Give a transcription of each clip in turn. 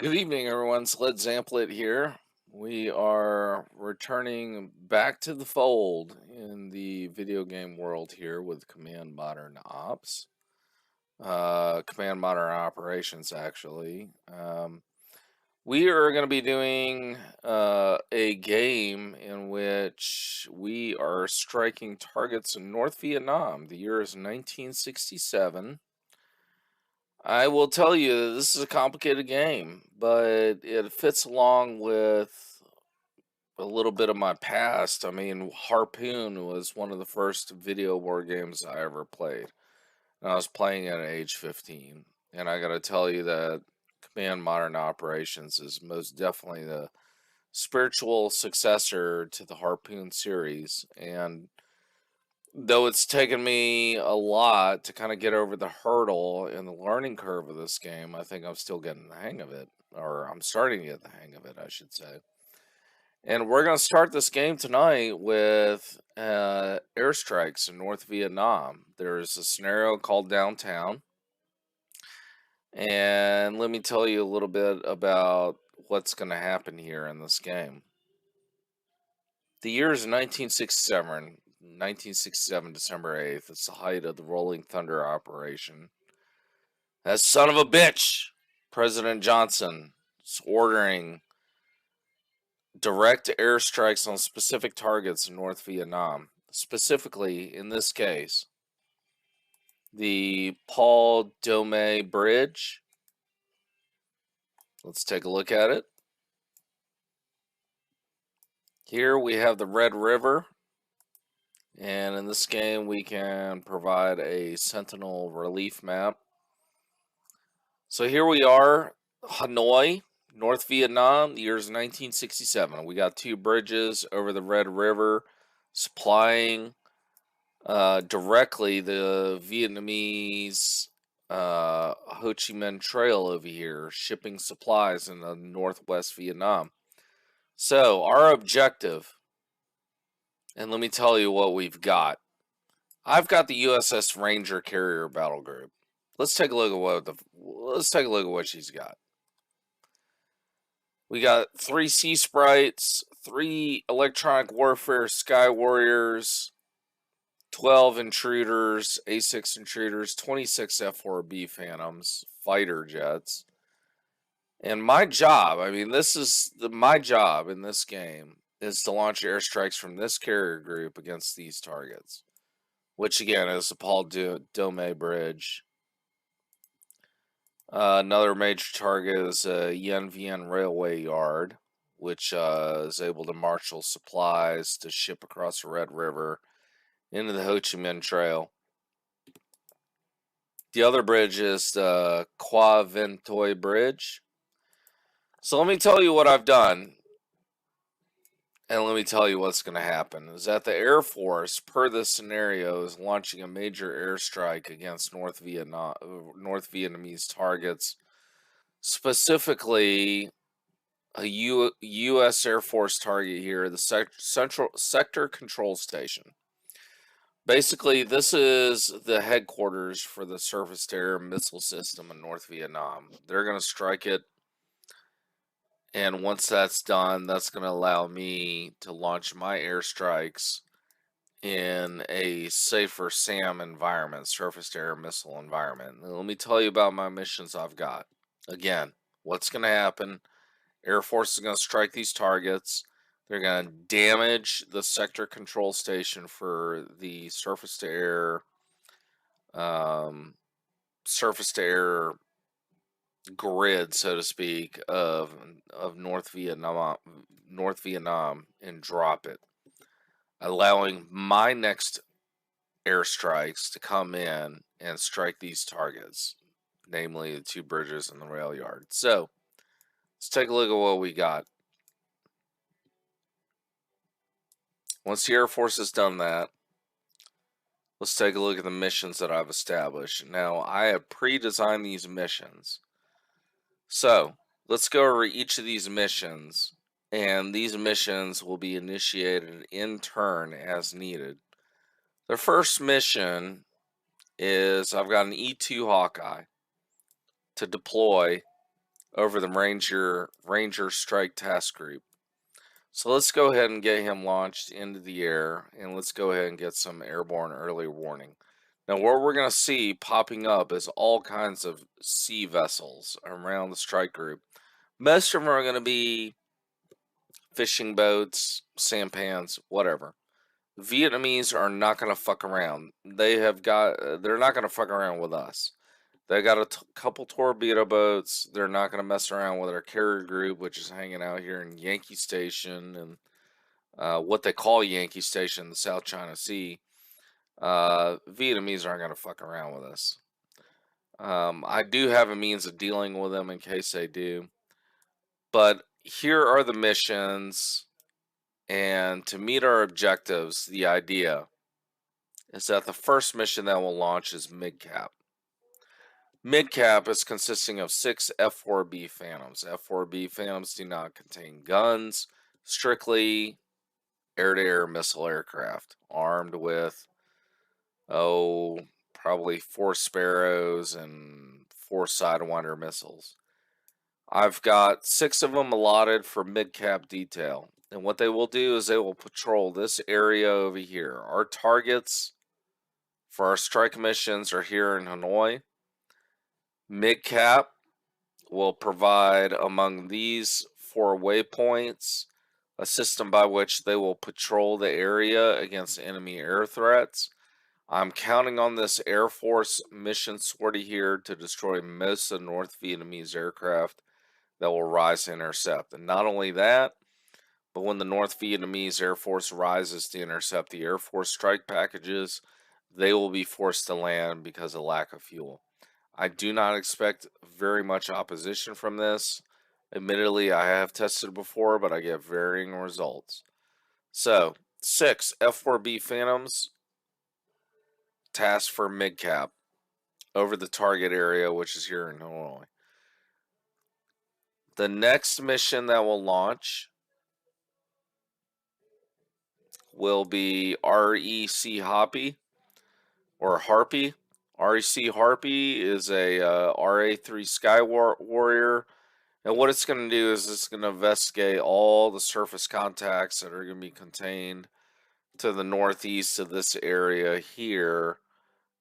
Good evening, everyone. Sled Zamplet here. We are returning back to the fold in the video game world here with Command Modern Ops. Command Modern Operations, actually. We are going to be doing a game in which we are striking targets in North Vietnam. The year is 1967. I will tell you, this is a complicated game, but it fits along with a little bit of my past. I mean, Harpoon was one of the first video war games I ever played. And I was playing at age 15. And I got to tell you that Command Modern Operations is most definitely the spiritual successor to the Harpoon series. And though it's taken me a lot to kind of get over the hurdle and the learning curve of this game, I think I'm still getting the hang of it, or I'm starting to get the hang of it, I should say. And we're going to start this game tonight with airstrikes in North Vietnam. There's a scenario called Downtown. And let me tell you a little bit about what's going to happen here in this game. The year is 1967, December 8th. It's the height of the Rolling Thunder operation. That son of a bitch, President Johnson, is ordering direct airstrikes on specific targets in North Vietnam. Specifically, in this case, the Paul Dome Bridge. Let's take a look at it. Here we have the Red River. And in this game, we can provide a Sentinel relief map. So here we are, Hanoi, North Vietnam, the year is 1967. We got two bridges over the Red River supplying directly the Vietnamese Ho Chi Minh Trail over here, shipping supplies in the northwest Vietnam. So our objective, and let me tell you what we've got. I've got the USS Ranger carrier battle group. Let's take a look at what she's got. We got 3 Sea Sprites, 3 Electronic Warfare Sky Warriors, 12 Intruders, A6 Intruders, 26 F4B Phantoms, fighter jets. And my job, my job in this game is to launch airstrikes from this carrier group against these targets, which again is the Paul Dome Bridge. Another major target is Yen Vien Railway Yard, which is able to marshal supplies to ship across the Red River into the Ho Chi Minh Trail. The other bridge is the Qua Vinh Toi Bridge. So let me tell you what I've done, and let me tell you what's going to happen. Is that the Air Force, per this scenario, is launching a major airstrike against North Vietnamese targets, specifically a U.S. Air Force target here, the Central Sector Control Station. Basically, this is the headquarters for the surface-to-air missile system in North Vietnam. They're going to strike it, and once that's done, that's going to allow me to launch my airstrikes in a safer SAM environment, surface-to-air missile environment. Now, let me tell you about my missions I've got. Again, what's going to happen? Air Force is going to strike these targets. They're going to damage the sector control station for the surface-to-air grid, so to speak, of North Vietnam, and drop it, allowing my next airstrikes to come in and strike these targets, namely the 2 bridges and the rail yard. So let's take a look at what we got. Once the Air Force has done that, let's take a look at the missions that I've established. Now, I have pre-designed these missions. So let's go over each of these missions, and these missions will be initiated in turn as needed. The first mission is I've got an E2 Hawkeye to deploy over the Ranger Strike Task Group. So let's go ahead and get him launched into the air, and let's go ahead and get some airborne early warning. Now, what we're going to see popping up is all kinds of sea vessels around the strike group. Most of them are going to be fishing boats, sampans, whatever. Vietnamese are not going to fuck around. They're not going to fuck around with us. They got a couple torpedo boats. They're not going to mess around with our carrier group, which is hanging out here in Yankee Station and what they call Yankee Station, the South China Sea. Vietnamese aren't going to fuck around with us. I do have a means of dealing with them in case they do. But here are the missions. And to meet our objectives, the idea is that the first mission that we'll launch is MidCap. MidCap is consisting of 6 F-4B Phantoms. F-4B Phantoms do not contain guns, strictly air-to-air missile aircraft, armed with, probably 4 Sparrows and 4 Sidewinder missiles. I've got 6 of them allotted for MidCap detail. And what they will do is they will patrol this area over here. Our targets for our strike missions are here in Hanoi. MidCap will provide among these 4 waypoints a system by which they will patrol the area against enemy air threats. I'm counting on this Air Force mission sortie here to destroy most of the North Vietnamese aircraft that will rise to intercept. And not only that, but when the North Vietnamese Air Force rises to intercept the Air Force strike packages, they will be forced to land because of lack of fuel. I do not expect very much opposition from this. Admittedly, I have tested before, but I get varying results. So, 6 F-4B Phantoms tasked for MidCap over the target area, which is here in Hanoi. The next mission that will launch will be REC Harpy or Harpy. REC Harpy is a RA-3 Sky Warrior, and what it's going to do is it's going to investigate all the surface contacts that are going to be contained to the northeast of this area here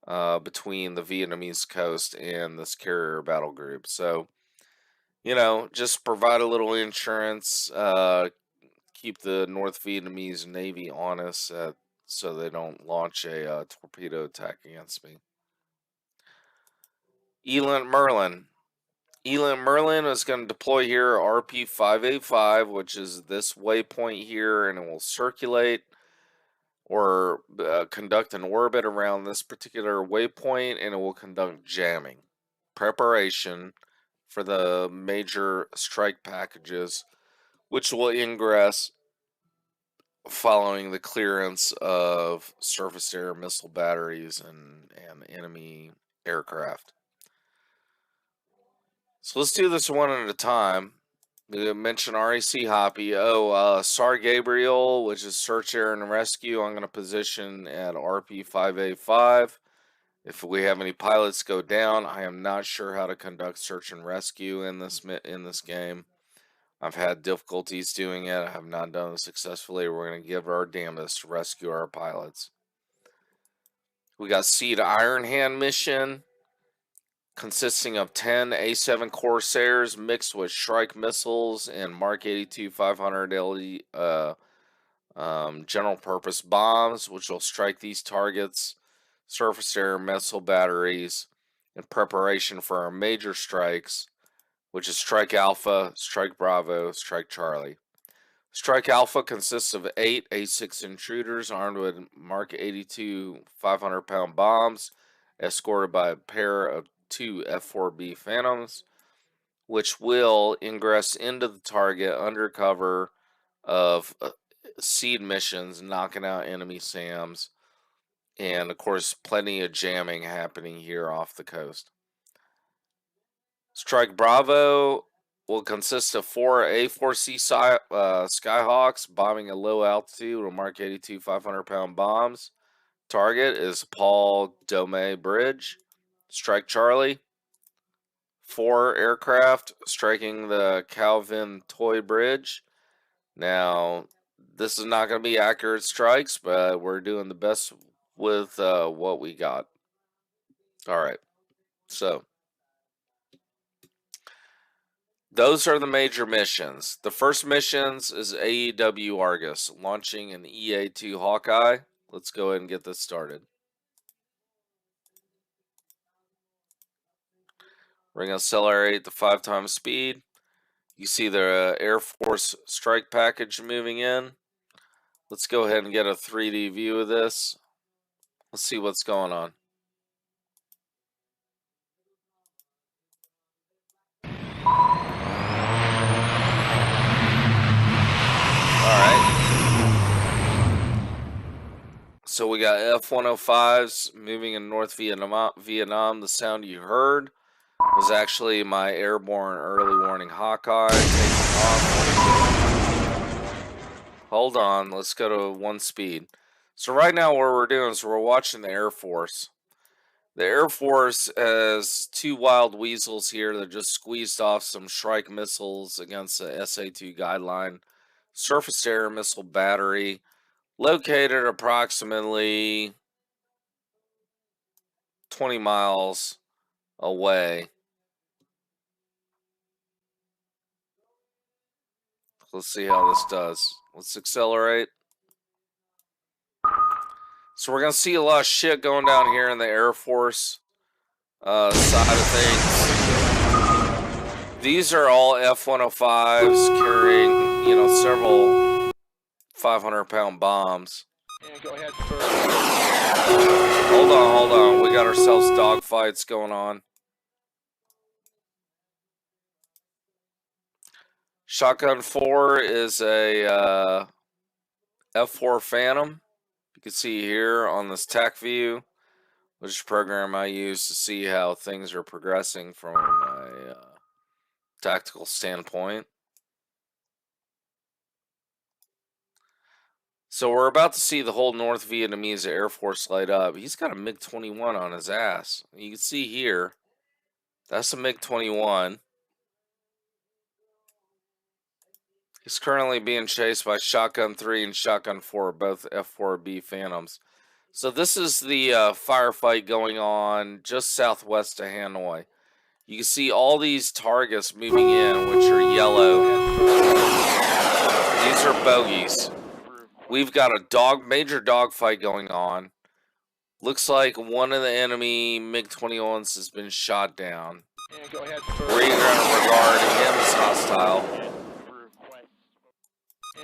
between the Vietnamese coast and this carrier battle group. So, just provide a little insurance, keep the North Vietnamese Navy honest so they don't launch a torpedo attack against me. Eland Merlin. Eland Merlin is going to deploy here RP-585, which is this waypoint here, and it will circulate or conduct an orbit around this particular waypoint, and it will conduct jamming. Preparation for the major strike packages, which will ingress following the clearance of surface air missile batteries and enemy aircraft. So let's do this one at a time. We mentioned REC Hoppy. SAR Gabriel, which is Search, Air, and Rescue, I'm going to position at RP-585. If we have any pilots go down, I am not sure how to conduct search and rescue in this game. I've had difficulties doing it. I have not done it successfully. We're going to give our damnedest to rescue our pilots. We got Seed Iron Hand mission, consisting of 10 A7 Corsairs mixed with Shrike missiles and Mark 82 500 LE general purpose bombs, which will strike these targets, surface air missile batteries, in preparation for our major strikes, which is Strike Alpha, Strike Bravo, Strike Charlie. Strike Alpha consists of 8 A6 intruders armed with Mark 82 500-pound bombs, escorted by a pair of 2 F-4B Phantoms, which will ingress into the target under cover of seed missions, knocking out enemy SAMs, and of course plenty of jamming happening here off the coast. Strike Bravo will consist of 4 A4C Skyhawks bombing at low altitude with Mark 82 500-pound bombs. Target is Paul Dome Bridge. Strike Charlie, 4 aircraft striking the Calvin Toy Bridge. Now, this is not going to be accurate strikes, but we're doing the best with what we got. All right, so those are the major missions. The first missions is AEW Argus, launching an EA2 Hawkeye. Let's go ahead and get this started. We're going to accelerate to 5 times speed. You see the Air Force strike package moving in. Let's go ahead and get a 3D view of this. Let's see what's going on. So we got F-105s moving in North Vietnam. The sound you heard was actually my airborne early warning Hawkeye taking off. Hold on, let's go to 1 speed. So right now what we're doing is we're watching the Air Force. The Air Force has 2 wild weasels here that just squeezed off some Shrike missiles against the SA-2 guideline surface-to-air missile battery, located approximately 20 miles away. Let's see how this does. Let's accelerate. So we're going to see a lot of shit going down here in the Air Force side of things. These are all F-105s carrying, you know, several 500-pound bombs. And go ahead. Hold on. We got ourselves dogfights going on. Shotgun 4 is a F4 Phantom. You can see here on this TAC view, which is a program I use to see how things are progressing from a tactical standpoint. So we're about to see the whole North Vietnamese Air Force light up. He's got a MiG-21 on his ass. You can see here, that's a MiG-21. He's currently being chased by Shotgun 3 and Shotgun 4, both F4B Phantoms. So this is the firefight going on just southwest of Hanoi. You can see all these targets moving in, which are yellow. These are bogeys. We've got a major dogfight going on. Looks like one of the enemy MiG-21s has been shot down. And go ahead. We're going to regard him as hostile.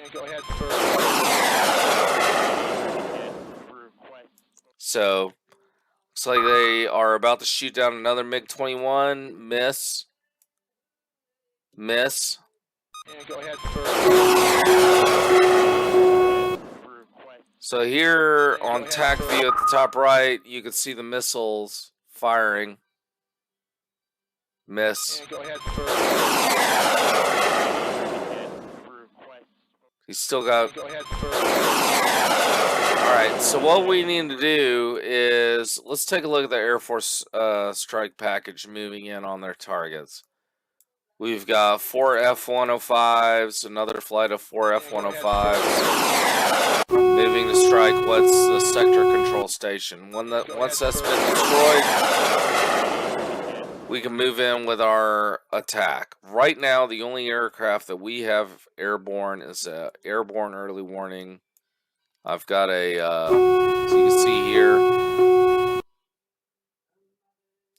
And go ahead. So, looks like they are about to shoot down another MiG-21. Miss. Miss. And go ahead. So here on TAC view at the top right, you can see the missiles firing. Miss. And go ahead. He's still got... Go ahead. Alright, so what we need to do is, let's take a look at the Air Force strike package moving in on their targets. We've got 4 F-105s, another flight of 4 F-105s, moving to strike what's the sector control station. Once that's been destroyed, we can move in with our attack. Right now, the only aircraft that we have airborne is a airborne early warning. I've got a, so you can see here,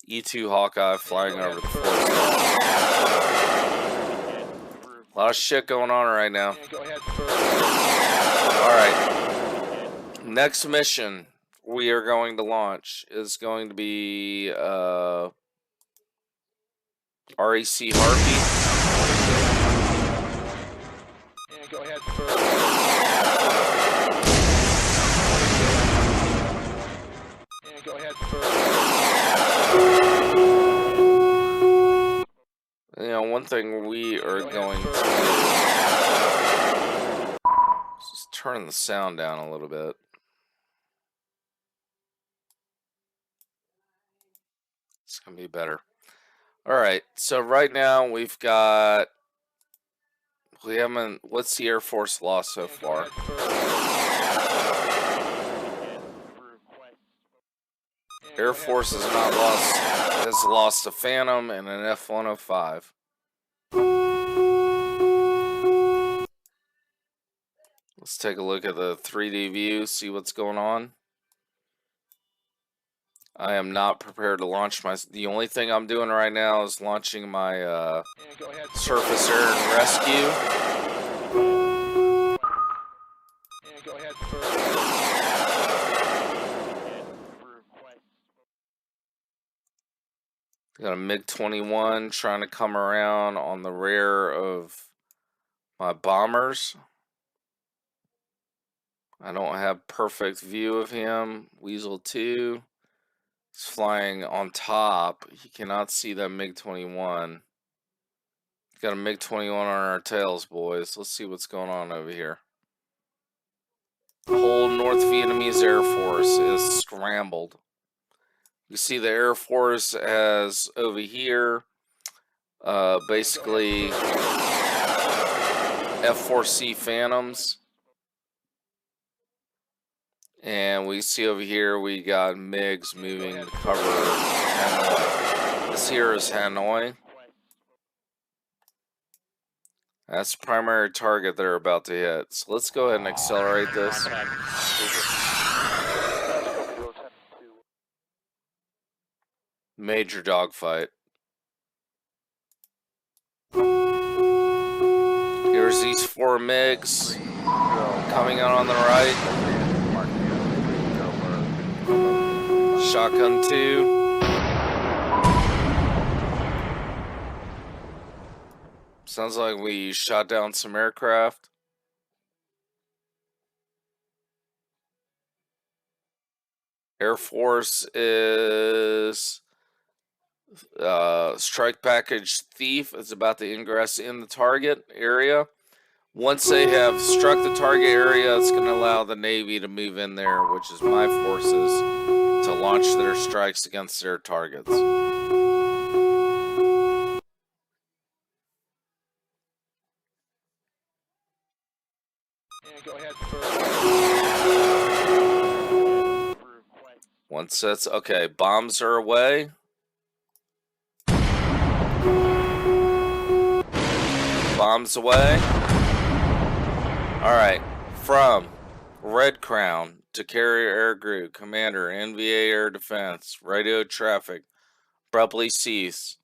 E2 Hawkeye flying over the forest. A lot of shit going on right now. Alright. Next mission we are going to launch is going to be RAC Harpy. And go ahead. And go ahead. You know, one thing we are going to do is just turn the sound down a little bit. It's going to be better. All right, so right now we haven't, what's the Air Force lost so And go far? ahead first. And Air go ahead Force has first. not lost, has lost a Phantom and an F-105. Let's take a look at the 3D view, see what's going on. I am not prepared to launch the only thing I'm doing right now is launching my And go ahead Surface Air and Rescue. And go ahead first. Got a MiG-21 trying to come around on the rear of my bombers. I don't have perfect view of him. Weasel 2 is flying on top. He cannot see that MiG-21. Got a MiG-21 on our tails, boys. Let's see what's going on over here. The whole North Vietnamese Air Force is scrambled. You see the Air Force has over here basically F-4C Phantoms. And we see over here we got MiGs moving to cover Hanoi. This here is Hanoi. That's the primary target they're about to hit. So let's go ahead and accelerate this. Major dogfight. Here's these 4 MiGs coming out on the right. Shotgun 2. Sounds like we shot down some aircraft. Air Force is strike package Thief is about to ingress in the target area. Once they have struck the target area, it's going to allow the Navy to move in there, which is my forces, to launch their strikes against their targets. And go ahead first. Once that's okay, bombs are away. Bombs away. All right, from Red Crown to Carrier Air Group, Commander, NVA Air Defense, radio traffic, abruptly cease,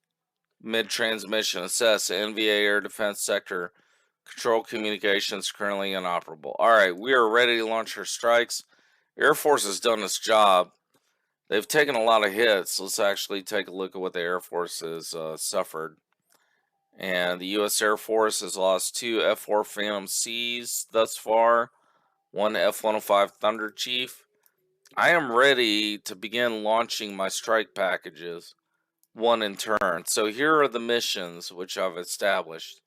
mid-transmission, assess NVA Air Defense sector, control communications currently inoperable. All right, we are ready to launch our strikes. Air Force has done its job. They've taken a lot of hits. Let's actually take a look at what the Air Force has suffered. And the U.S. Air Force has lost 2 F-4 Phantom Cs thus far, 1 F-105 Thunder Chief. I am ready to begin launching my strike packages, one in turn. So here are the missions which I've established.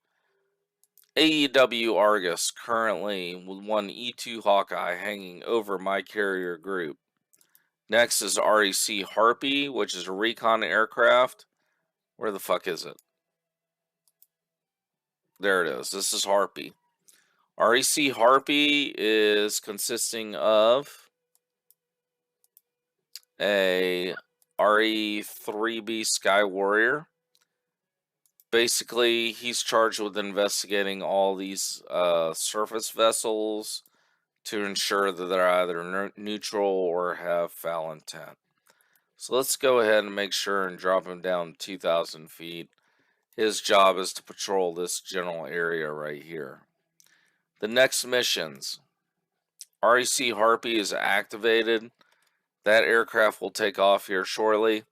AEW Argus currently with 1 E-2 Hawkeye hanging over my carrier group. Next is REC Harpy, which is a recon aircraft. Where the fuck is it? There it is. This is Harpy. REC Harpy is consisting of a RE-3B Sky Warrior. Basically, he's charged with investigating all these surface vessels to ensure that they're either neutral or have foul intent. So let's go ahead and make sure and drop him down 2,000 feet. His job is to patrol this general area right here. The next missions. REC Harpy is activated. That aircraft will take off here shortly.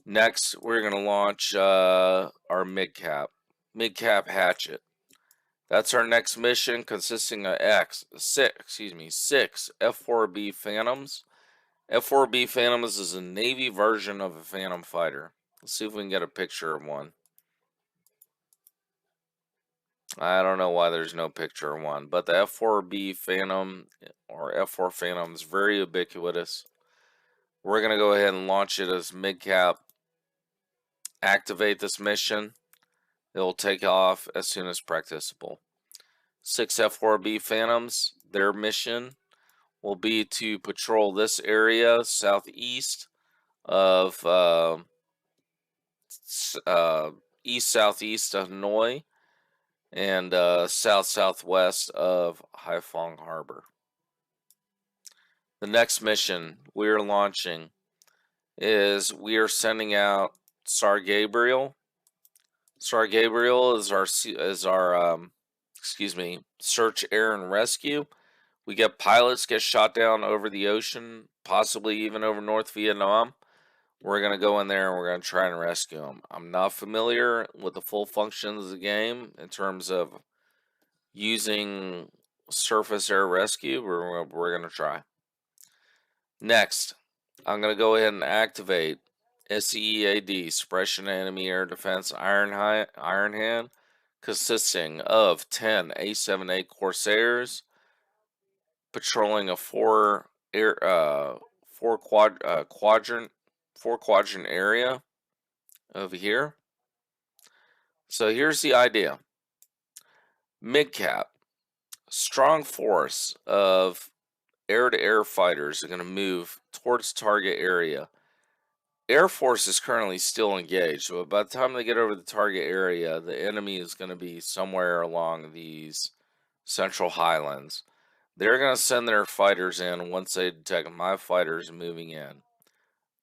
Next, we're going to launch our MidCap Hatchet. That's our next mission, consisting of six F-4B Phantoms. F-4B Phantoms is a Navy version of a Phantom fighter. Let's see if we can get a picture of one. I don't know why there's no picture of one, but the F-4B Phantom or F-4 Phantom is very ubiquitous. We're going to go ahead and launch it as MidCap activate this mission. It will take off as soon as practicable. 6 F4B Phantoms, their mission will be to patrol this area southeast of east-southeast of Hanoi and south-southwest of Haiphong Harbor. The next mission we are launching is we are sending out Star Gabriel. Star Gabriel is our search, air, and rescue. We get pilots get shot down over the ocean, possibly even over North Vietnam. We're going to go in there and we're going to try and rescue them. I'm not familiar with the full functions of the game in terms of using surface air rescue. We're going to try. Next, I'm going to go ahead and activate SEAD, Suppression Enemy Air Defense Iron Hand, consisting of 10 A-7A Corsairs, patrolling a four quadrant area over here. So here's the idea. MidCap, strong force of air-to-air fighters are going to move towards target area. Air Force is currently still engaged, but by the time they get over the target area, the enemy is going to be somewhere along these central highlands. They're going to send their fighters in once they detect my fighters moving in.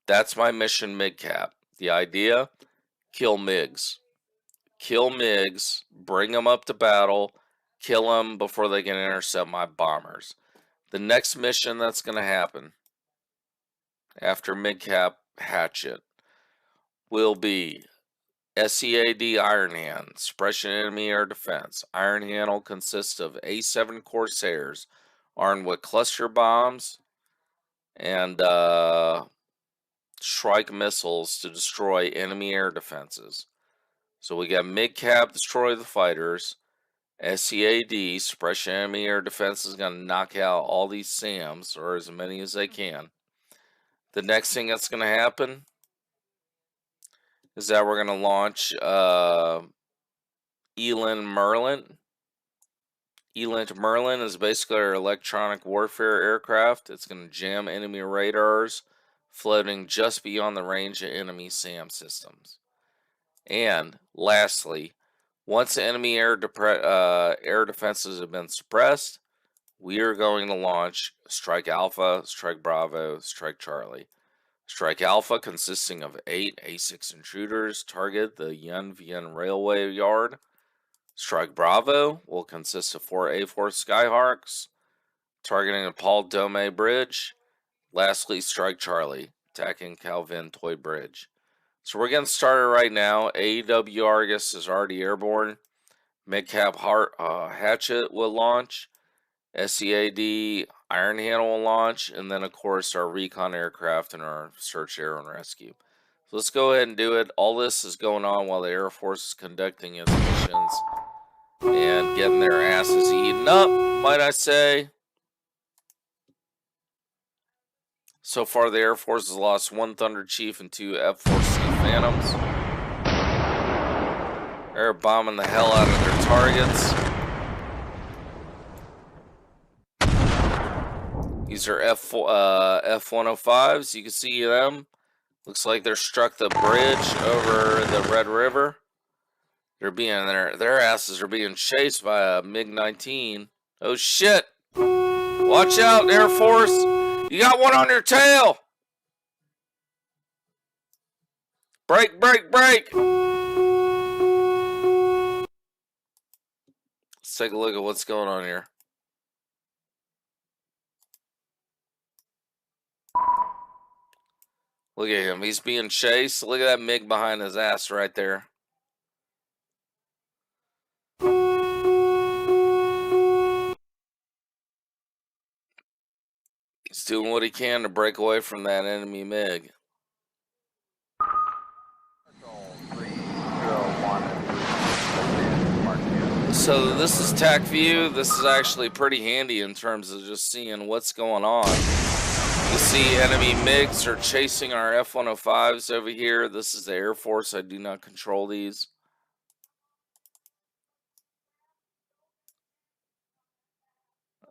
That's my mission, MidCap. The idea, kill MiGs. Kill MiGs, bring them up to battle, kill them before they can intercept my bombers. The next mission that's going to happen after MidCap Hatchet will be SEAD Iron Hand, Suppression Enemy Air Defense. Iron Hand will consist of A-7 Corsairs armed with cluster bombs and Shrike missiles to destroy enemy air defenses. So we got MidCap, destroy the fighters. SEAD, Suppression Enemy Air Defense, is going to knock out all these SAMs, or as many as they can. The next thing that's going to happen is that we're going to launch Eland Merlin. Eland Merlin is basically our electronic warfare aircraft. It's going to jam enemy radars floating just beyond the range of enemy SAM systems. And lastly, once the enemy air defenses have been suppressed, we are going to launch Strike Alpha, Strike Bravo, Strike Charlie. Strike Alpha, consisting of 8 A6 intruders, target the Yan Vien Railway Yard. Strike Bravo will consist of 4 A4 Skyhawks, targeting the Paul Dome Bridge. Lastly, Strike Charlie, attacking Calvin Toy Bridge. So we're getting started right now. AEW Argus is already airborne. MidCap Hatchet will launch. SEAD Iron Hand will launch. And then, of course, our recon aircraft and our search, air, and rescue. So let's go ahead and do it. All this is going on while the Air Force is conducting its missions and getting their asses eaten up, might I say. So far, the Air Force has lost 1 Thunder Chief and 2 F-4C Phantoms. They're bombing the hell out of their targets. These are F-105s. You can see them. Looks like they're struck the bridge over the Red River. They're being their asses are being chased by a MiG-19. Oh shit! Watch out, Air Force! You got one on your tail! Break, break, break! Let's take a look at what's going on here. Look at him. He's being chased. Look at that MiG behind his ass right there. He's doing what he can to break away from that enemy MiG. So this is TAC view. This is actually pretty handy in terms of just seeing what's going on You see enemy MiGs are chasing our F-105s over here. This is the Air Force. I do not control these.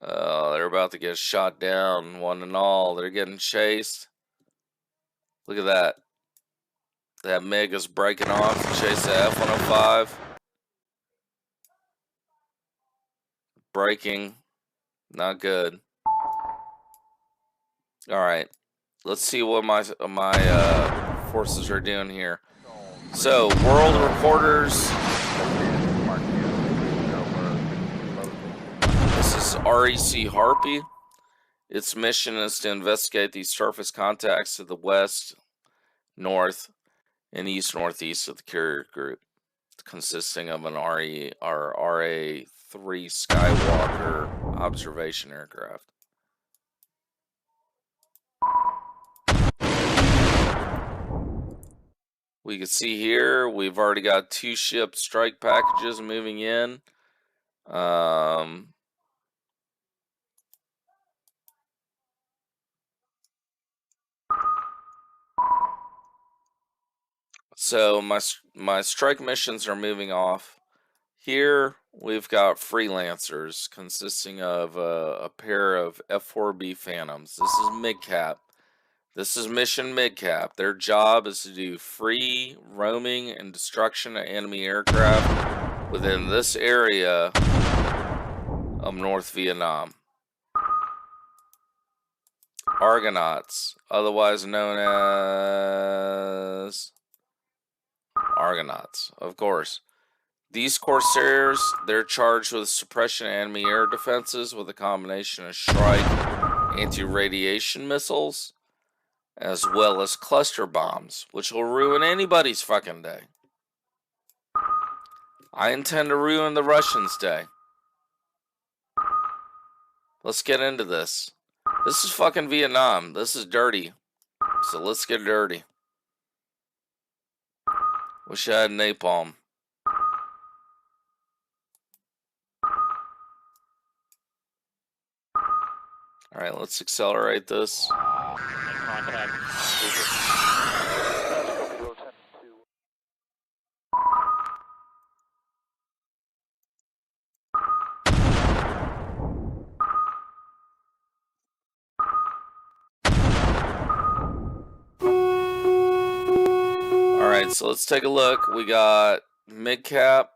They're about to get shot down, one and all. They're getting chased. Look at that. That MiG is breaking off to chase the F-105. Breaking. Not good. Alright. Let's see what my forces are doing here. So, world reporters. This is REC Harpy. Its mission is to investigate these surface contacts to the west, north, and east-northeast of the carrier group, consisting of an RA-3 Skywalker observation aircraft. We can see here we've already got 2 ship strike packages moving in. So my strike missions are moving off. Here we've got freelancers consisting of a pair of F-4B Phantoms. This is MidCap. This is Mission MidCap. Their job is to do free roaming and destruction of enemy aircraft within this area of North Vietnam. Argonauts, otherwise known as Argonauts, of course. These Corsairs, they're charged with suppression of enemy air defenses with a combination of strike anti-radiation missiles, as well as cluster bombs, which will ruin anybody's fucking day. I intend to ruin the Russians' day. Let's get into this. This is fucking Vietnam. This is dirty. So let's get dirty. Wish I had napalm. Alright, let's accelerate this. Contact. Alright, so let's take a look. We got MidCap.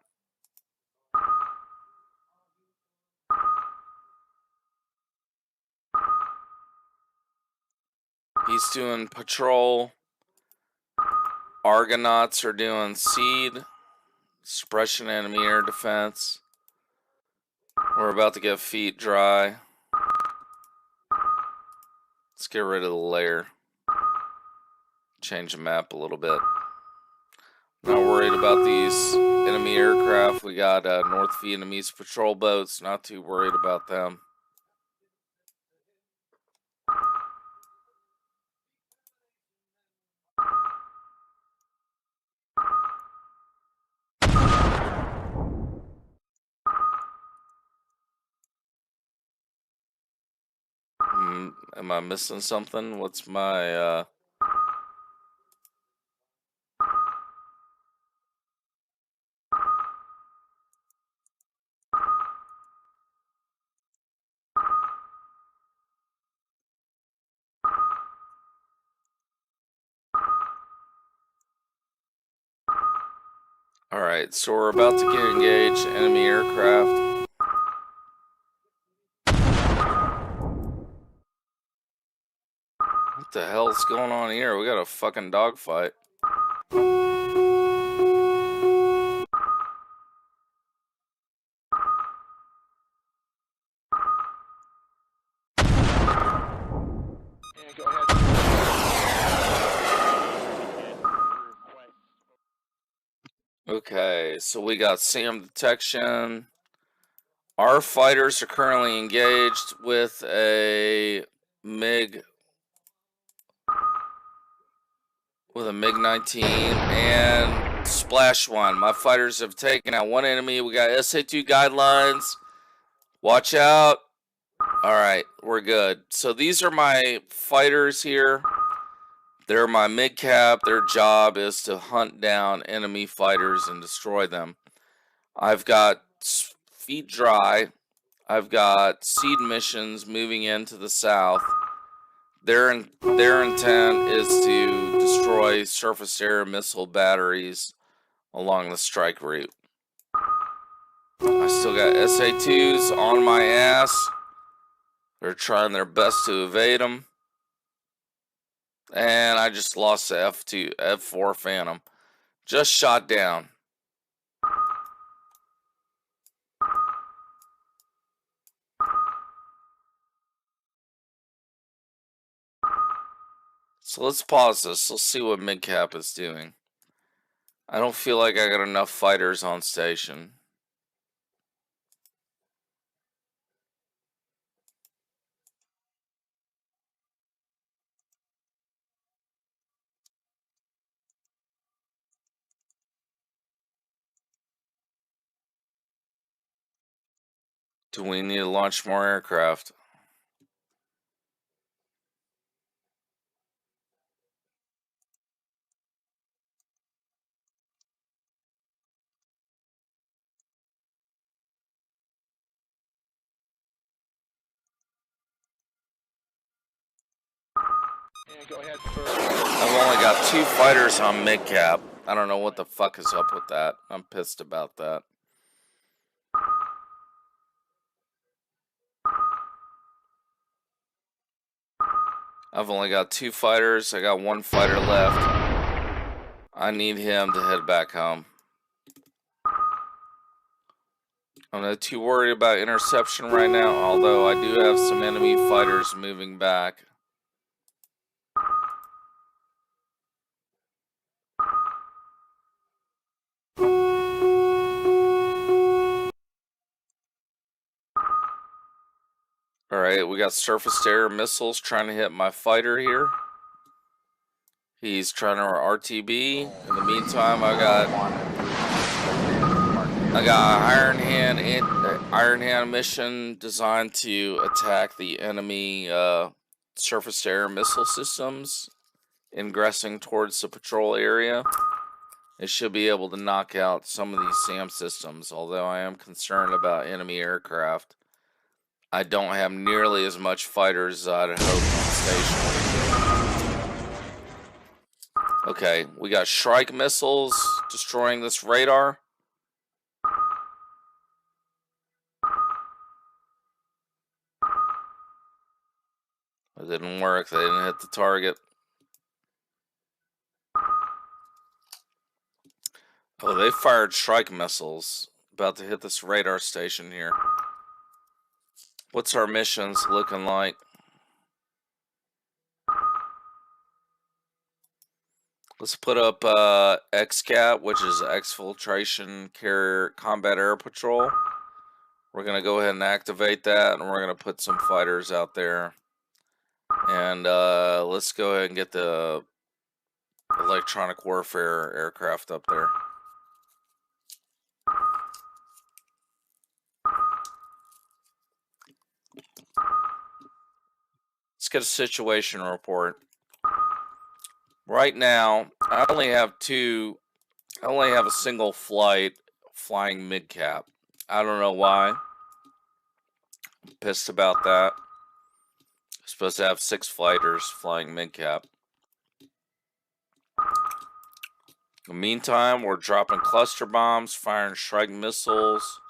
He's doing patrol. Argonauts are doing seed. Suppression enemy air defense. We're about to get feet dry. Let's get rid of the layer. Change the map a little bit. Not worried about these enemy aircraft. We got North Vietnamese patrol boats. Not too worried about them. Am I missing something? What's my Alright, so we're about to get engaged. Enemy aircraft. What the hell's going on here? We got a fucking dogfight. And go ahead. Okay, so we got SAM detection. Our fighters are currently engaged with a MiG. With a MiG-19 and Splash 1. My fighters have taken out one enemy. We got SA2 guidelines. Watch out. All right, we're good. So these are my fighters here. They're my mid-cap. Their job is to hunt down enemy fighters and destroy them. I've got feet dry. I've got seed missions moving into the south. Their intent is to destroy surface air missile batteries along the strike route. I still got SA-2s on my ass. They're trying their best to evade them. And I just lost the F4 Phantom. Just shot down. So let's pause this. Let's see what mid-cap is doing. I don't feel like I got enough fighters on station. Do we need to launch more aircraft? And go ahead for... I've only got 2 fighters on mid-cap. I don't know what the fuck is up with that. I'm pissed about that. I've only got 2 fighters. I got 1 fighter left. I need him to head back home. I'm not too worried about interception right now, although I do have some enemy fighters moving back. Alright, we got surface-to-air missiles trying to hit my fighter here. He's trying to RTB. In the meantime, I got Iron Hand mission designed to attack the enemy surface-to-air missile systems ingressing towards the patrol area. It should be able to knock out some of these SAM systems, although I am concerned about enemy aircraft. I don't have nearly as much fighters as I'd hoped on station. Okay, we got Shrike missiles destroying this radar. It didn't work. They didn't hit the target. Oh, they fired Shrike missiles. About to hit this radar station here. What's our missions looking like? Let's put up XCAT, which is Exfiltration Carrier Combat Air Patrol. We're going to go ahead and activate that, and we're going to put some fighters out there. And let's go ahead and get the electronic warfare aircraft up there. Let's get a situation report. Right now, I only have a single flight flying mid-cap. I don't know why. I'm pissed about that. I'm supposed to have 6 fighters flying mid-cap. In the meantime, we're dropping cluster bombs, firing Shrike missiles.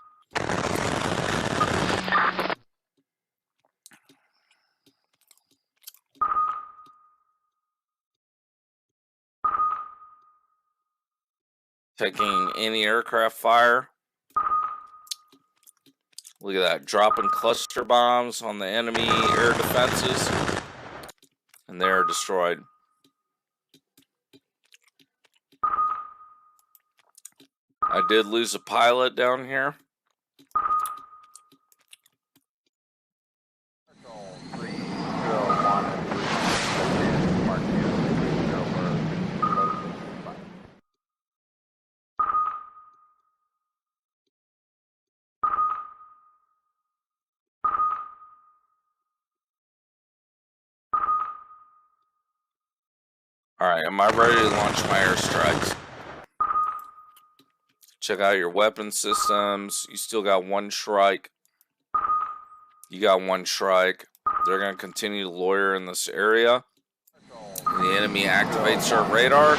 Taking anti-aircraft fire. Look at that, dropping cluster bombs on the enemy air defenses. And they're destroyed. I did lose a pilot down here. Alright, am I ready to launch my airstrikes? Check out your weapon systems. You still got one Shrike. You got one Shrike. They're going to continue to loiter in this area. And the enemy activates their radar.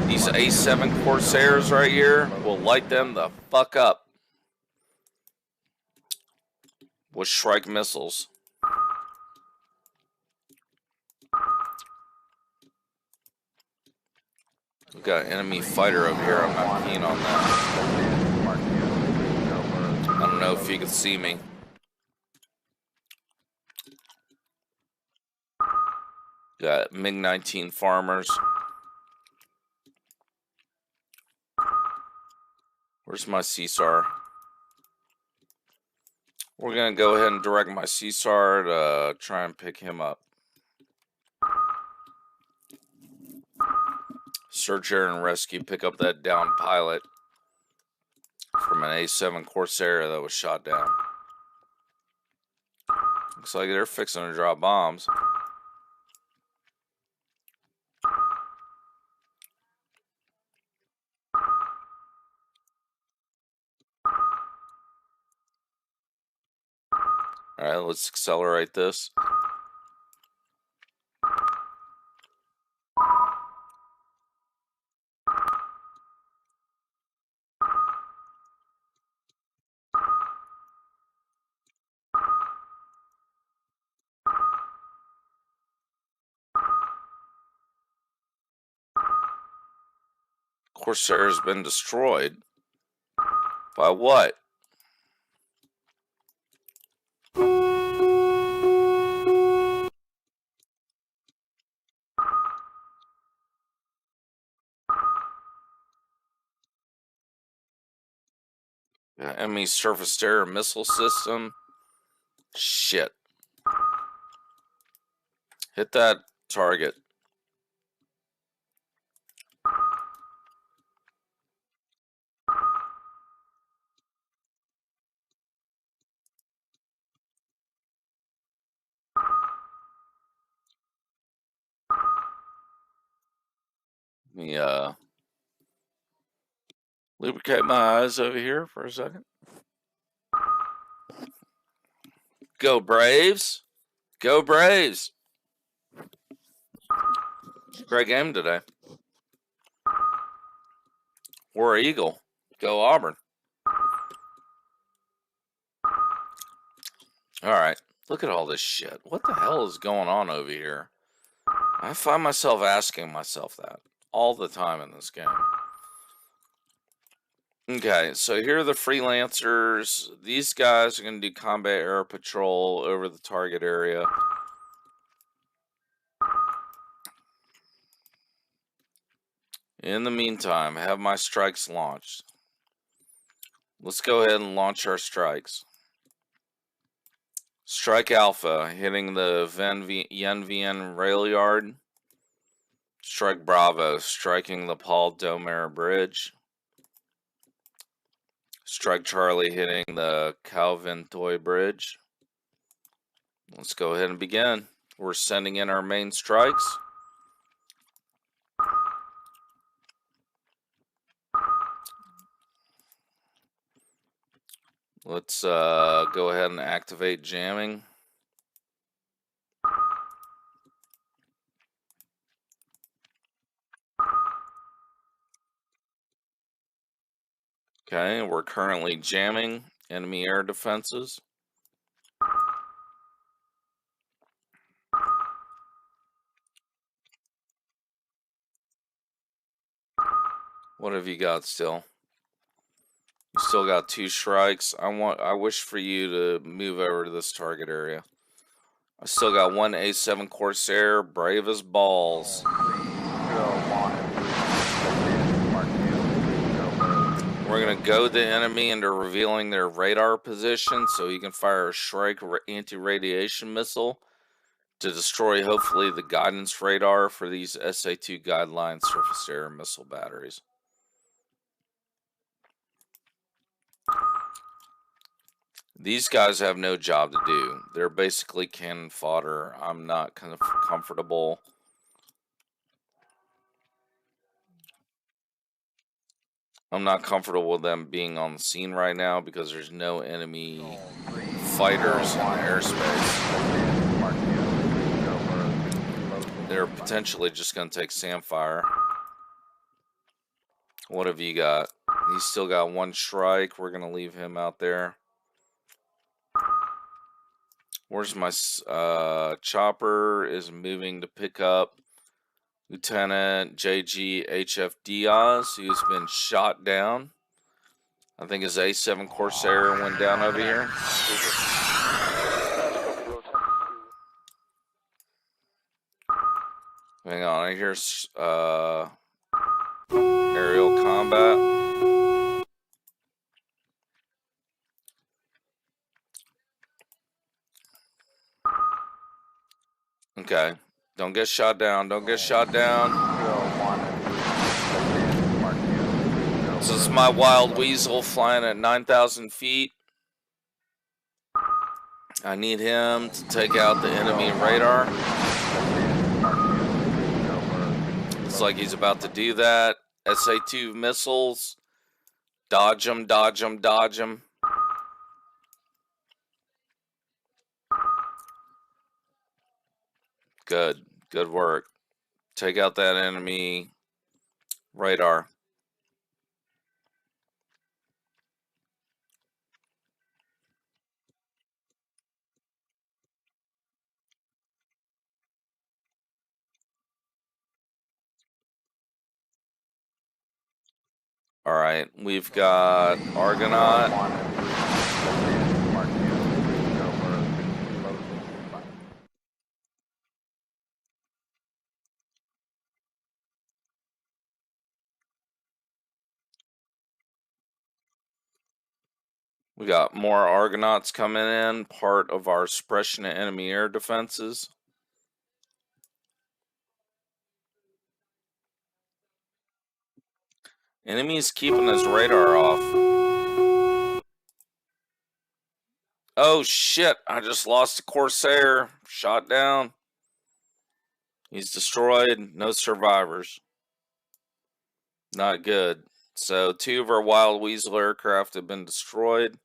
These A7 Corsairs right here will light them the fuck up with Shrike missiles. We've got an enemy fighter over here. I'm not keen on that. I don't know if you can see me. Got MiG-19 farmers. Where's my CSAR? We're going to go ahead and direct my CSAR to try and pick him up. Search, air, and rescue. Pick up that downed pilot from an A7 Corsair that was shot down. Looks like they're fixing to drop bombs. Alright, let's accelerate this. Corsair has been destroyed. By what? Enemy surface to air missile system. Shit. Hit that target. Let me lubricate my eyes over here for a second. Go Braves! Go Braves! Great game today. War Eagle. Go Auburn. Alright, look at all this shit. What the hell is going on over here? I find myself asking myself that all the time in this game. Okay, so here are the freelancers. These guys are going to do combat air patrol over the target area. In the meantime, have my strikes launched. Let's go ahead and launch our strikes. Strike Alpha, hitting the Yen Vien rail yard. Strike Bravo, striking the Paul Domer Bridge. Strike Charlie, hitting the Calvin Toy Bridge. Let's go ahead and begin. We're sending in our main strikes. Let's go ahead and activate jamming. Okay, we're currently jamming enemy air defenses. What have you got still? You still got 2 strikes. I wish for you to move over to this target area. I still got 1 A7 Corsair, brave as balls. We're going to goad the enemy into revealing their radar position so he can fire a Shrike anti-radiation missile to destroy, hopefully, the guidance radar for these SA-2 guideline surface-to-air missile batteries. These guys have no job to do. They're basically cannon fodder. I'm not kind of comfortable I'm not comfortable with them being on the scene right now because there's no enemy fighters in the airspace. They're potentially just going to take Samfire. What have you got? He's still got one strike. We're going to leave him out there. Where's my chopper is moving to pick up Lieutenant JG HF Diaz, who's been shot down. I think his A7 Corsair went down over here. Hang on, I hear aerial combat. Okay, don't get shot down. Don't get shot down. This is my Wild Weasel flying at 9,000 feet. I need him to take out the enemy radar. Looks like he's about to do that. SA-2 missiles. Dodge them, dodge them, dodge them. Good. Good work. Take out that enemy radar. All right, we've got Argonaut. We got more Argonauts coming in, part of our suppression of enemy air defenses. Enemy's keeping his radar off. Oh shit, I just lost a Corsair. Shot down. He's destroyed. No survivors. Not good. So 2 of our Wild Weasel aircraft have been destroyed.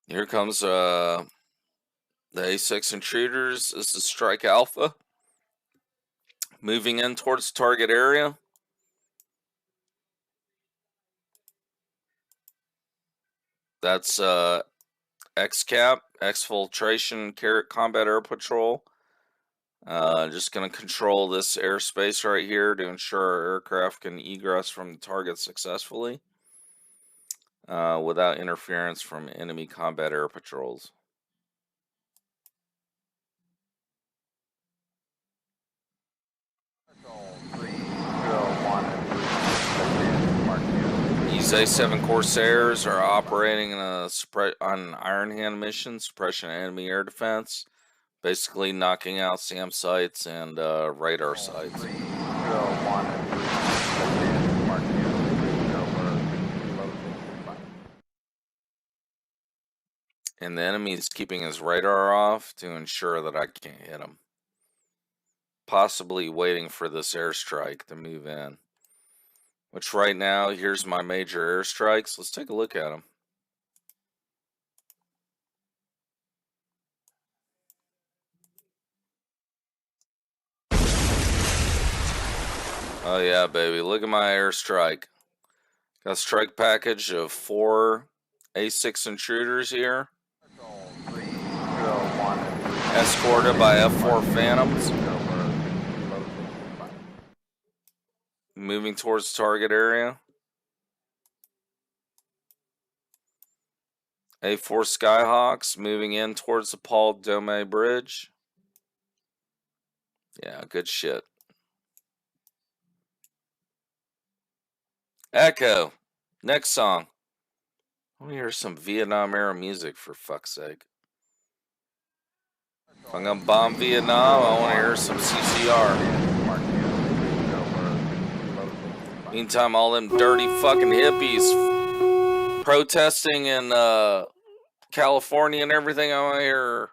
Here comes the A6 intruders. This is Strike Alpha. Moving in towards the target area. That's XCAP, Exfiltration Combat Air Patrol. Just going to control this airspace right here to ensure our aircraft can egress from the target successfully without interference from enemy combat air patrols. These A7 Corsairs are operating in on an Iron Hand mission, suppression of enemy air defense, basically knocking out SAM sites and radar sites. And the enemy is keeping his radar off to ensure that I can't hit him. Possibly waiting for this airstrike to move in. Which right now, here's my major airstrikes. Let's take a look at them. Oh yeah, baby. Look at my airstrike. Got a strike package of 4 A6 intruders here. Escorted by F4 Phantoms. Moving towards the target area. A4 Skyhawks moving in towards the Paul Dome Bridge. Yeah, good shit. Echo. Next song. I want to hear some Vietnam era music, for fuck's sake. If I'm gonna bomb Vietnam, I want to hear some CCR. Meantime, all them dirty fucking hippies protesting in California and everything. I'm out here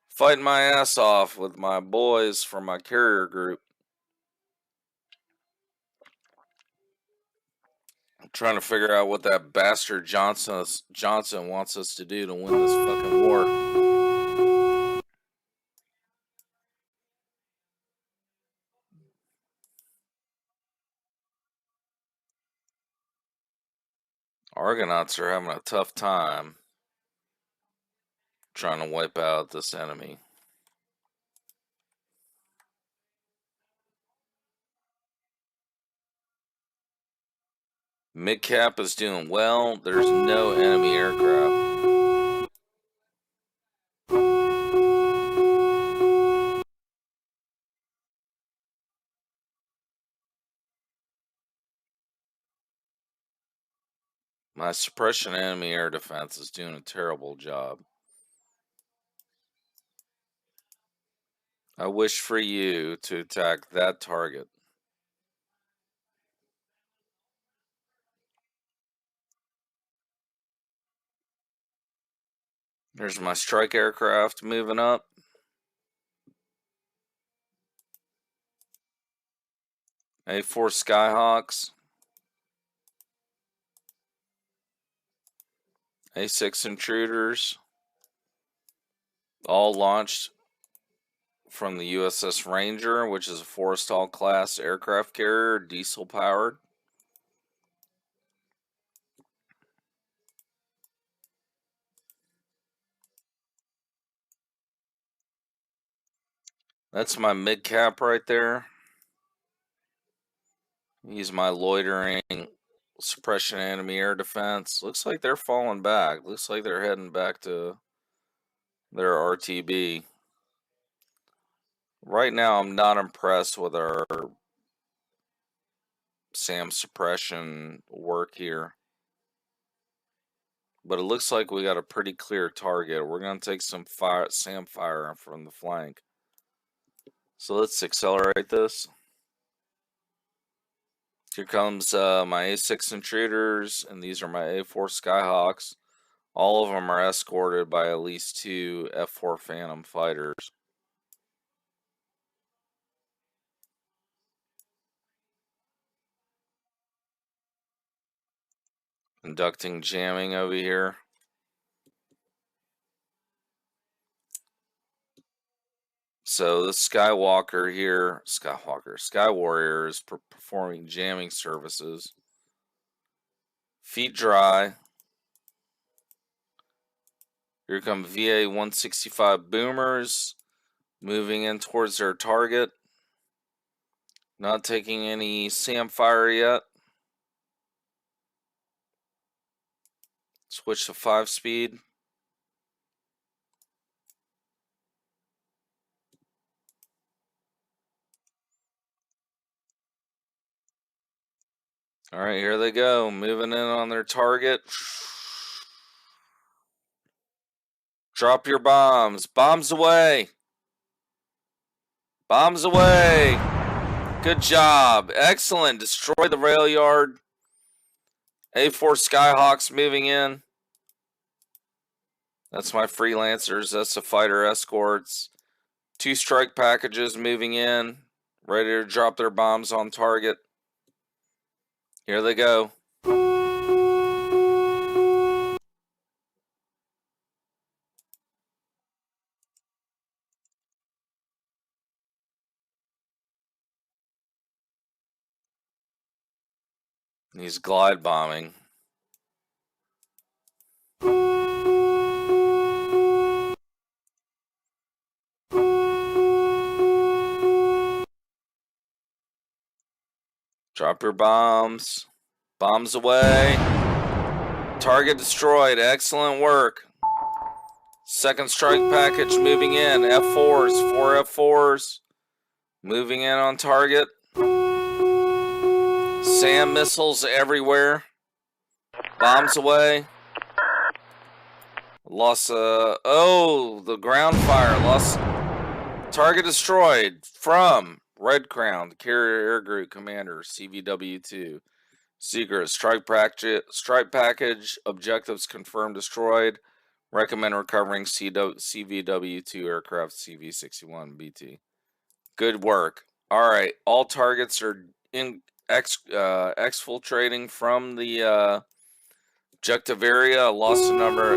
fighting my ass off with my boys from my carrier group. I'm trying to figure out what that bastard Johnson wants us to do to win this fucking war. Argonauts are having a tough time trying to wipe out this enemy. Midcap is doing well. There's no enemy aircraft. My suppression enemy air defense is doing a terrible job. I wish for you to attack that target. There's my strike aircraft moving up. A4 Skyhawks. A6 Intruders. All launched from the USS Ranger, which is a Forrestal class aircraft carrier, diesel powered. That's my mid-cap right there. Use my loitering suppression enemy air defense. Looks like they're falling back. Looks like they're heading back to their RTB. Right now, I'm not impressed with our SAM suppression work here. But it looks like we got a pretty clear target. We're going to take some SAM fire from the flank. So let's accelerate this. Here comes my A6 Intruders, and these are my A4 Skyhawks. All of them are escorted by at least 2 F4 Phantom fighters. Conducting jamming over here. So the Sky Warrior is performing jamming services. Feet dry. Here come VA 165 boomers moving in towards their target. Not taking any SAM fire yet. Switch to 5-speed. All right, here they go, moving in on their target. Drop your bombs. Bombs away. Bombs away. Good job. Excellent. Destroy the rail yard. A4 Skyhawks moving in. That's my freelancers. That's the fighter escorts. 2 strike packages moving in. Ready to drop their bombs on target. Here they go. He's glide bombing. Drop your bombs. Bombs away. Target destroyed. Excellent work. Second strike package moving in. F4s. 4 F4s. Moving in on target. SAM missiles everywhere. Bombs away. Lost, the ground fire. Lost. Target destroyed from Red Crown, Carrier Air Group Commander, CVW2. Secret strike package. Objectives confirmed destroyed. Recommend recovering CVW-2 aircraft CV-61 BT. Good work. All right. All targets are exfiltrating from the objective area. Lost another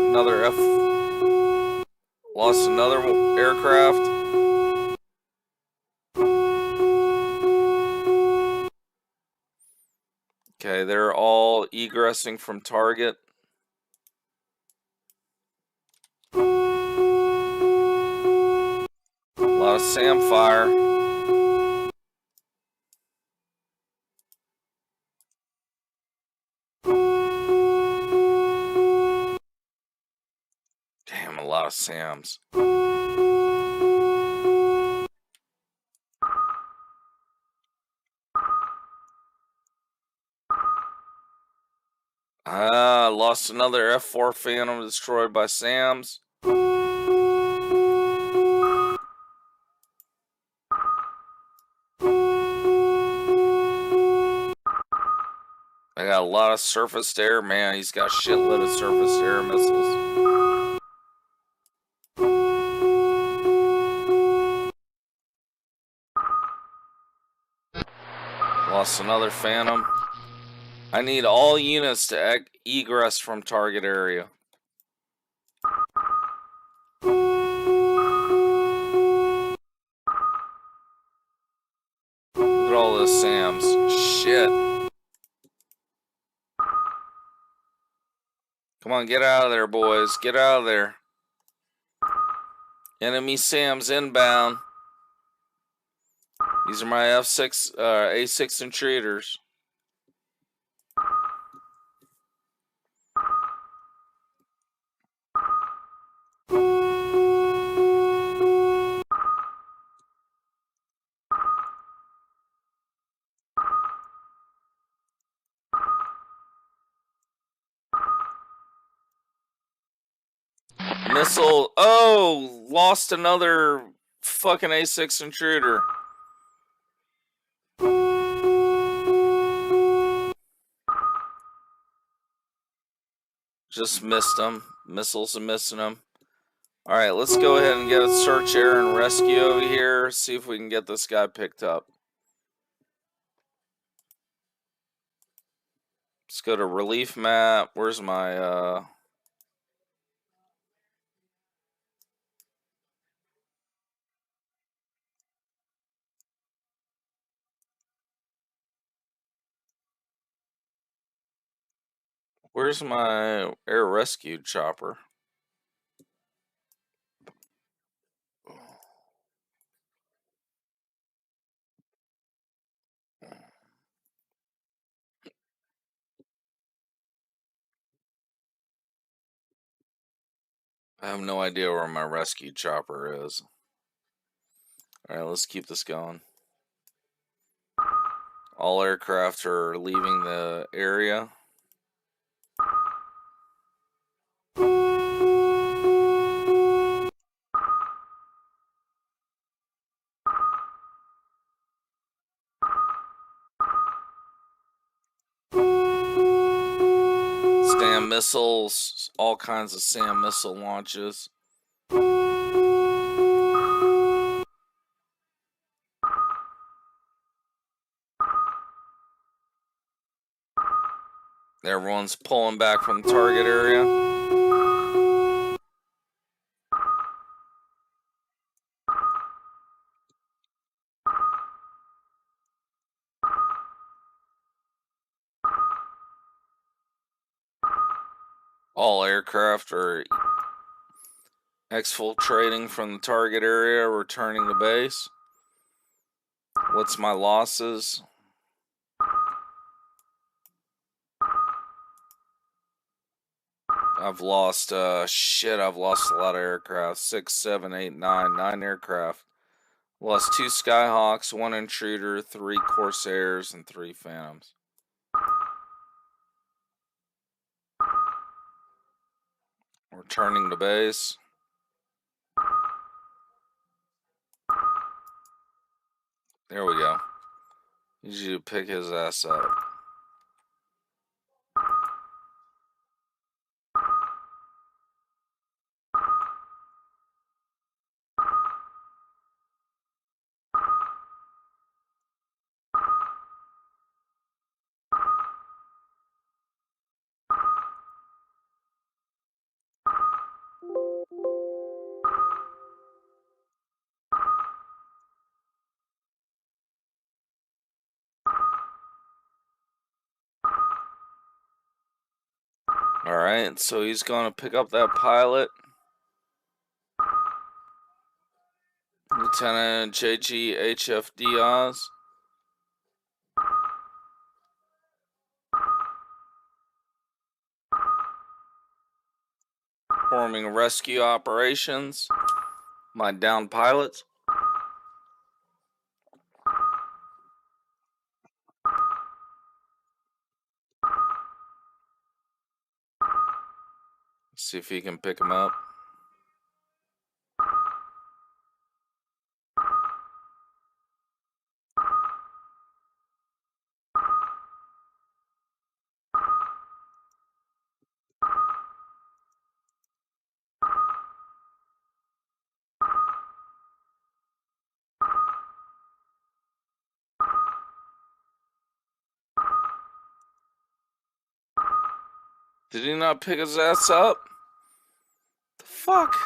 aircraft. Okay, they're all egressing from target. A lot of SAM fire. Damn, a lot of SAMs. Lost another F4 Phantom destroyed by SAMs. I got a lot of surface to air. Man, he's got a shitload of surface to air missiles. Lost another Phantom. I need all units to egress from target area. Look at all those SAMs. Shit. Come on, get out of there, boys. Get out of there. Enemy SAMs inbound. These are my A6 intruders. Missile. Oh, lost another fucking A6 intruder. Just missed them. Missiles are missing them. All right, let's go ahead and get a search, air, and rescue over here. See if we can get this guy picked up. Let's go to relief map. Where's my air rescue chopper? I have no idea where my rescue chopper is. All right, let's keep this going. All aircraft are leaving the area. SAM missiles, all kinds of SAM missile launches. Everyone's pulling back from the target area. All aircraft are exfiltrating from the target area, returning to base. What's my losses? I've lost I've lost a lot of aircraft. 6, 7, 8, 9 aircraft. Lost 2 Skyhawks, 1 intruder, 3 Corsairs, and 3 Phantoms. Returning to base. There we go. Need you to pick his ass up. All right, so he's going to pick up that pilot. Lieutenant J.G. H.F. Diaz. Performing rescue operations. My downed pilots. See if he can pick him up. Did he not pick his ass up? The fuck?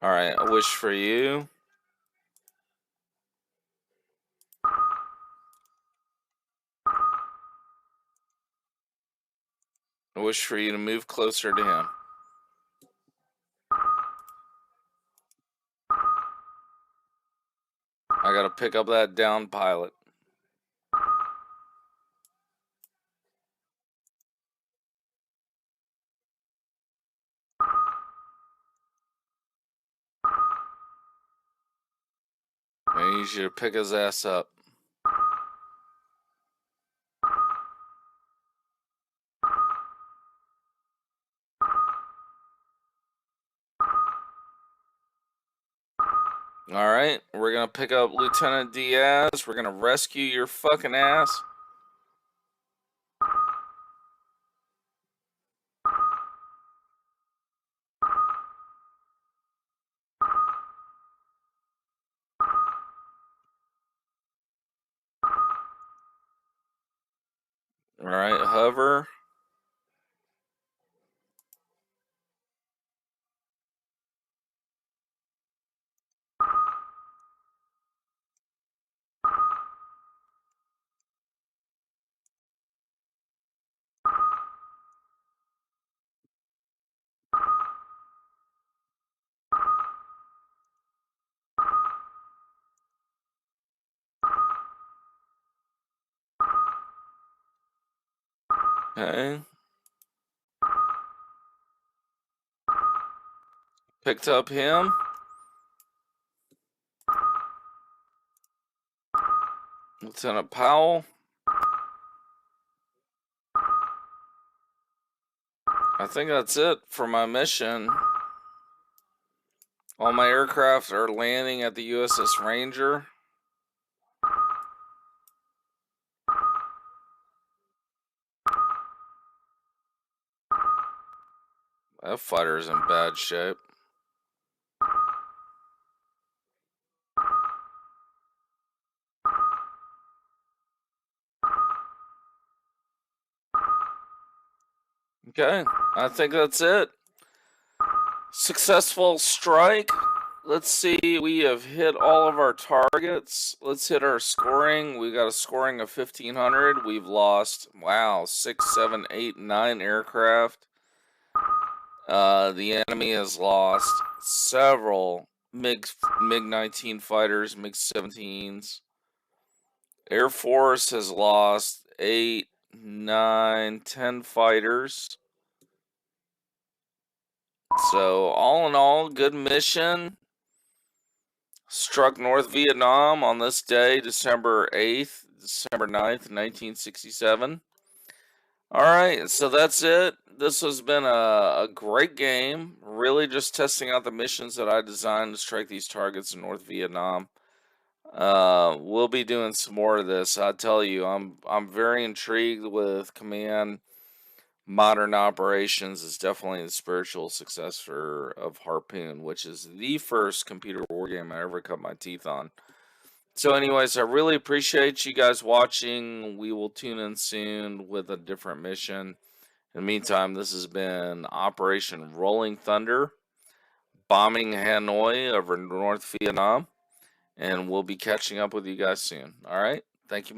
All right, a wish for you. I wish for you to move closer to him. I gotta pick up that downed pilot. I need you to pick his ass up. Alright, we're gonna pick up Lieutenant Diaz. We're gonna rescue your fucking ass. Alright, hover. Okay. Picked up him. Lieutenant Powell. I think that's it for my mission. All my aircraft are landing at the USS Ranger. That fighter's in bad shape. Okay, I think that's it. Successful strike. Let's see, we have hit all of our targets. Let's hit our scoring. We got a scoring of 1,500. We've lost, wow, 6, 7, 8, 9 aircraft. The enemy has lost several MiG-19 fighters, MiG-17s. Air Force has lost 8, 9, 10 fighters. So, all in all, good mission. Struck North Vietnam on this day, December 8th, December 9th, 1967. Alright, so that's it. This has been a great game. Really just testing out the missions that I designed to strike these targets in North Vietnam. We'll be doing some more of this. I tell you, I'm very intrigued with Command Modern Operations is definitely the spiritual successor of Harpoon, which is the first computer war game I ever cut my teeth on. So anyways, I really appreciate you guys watching. We will tune in soon with a different mission. In the meantime, this has been Operation Rolling Thunder, bombing Hanoi over North Vietnam, and we'll be catching up with you guys soon. All right? Thank you.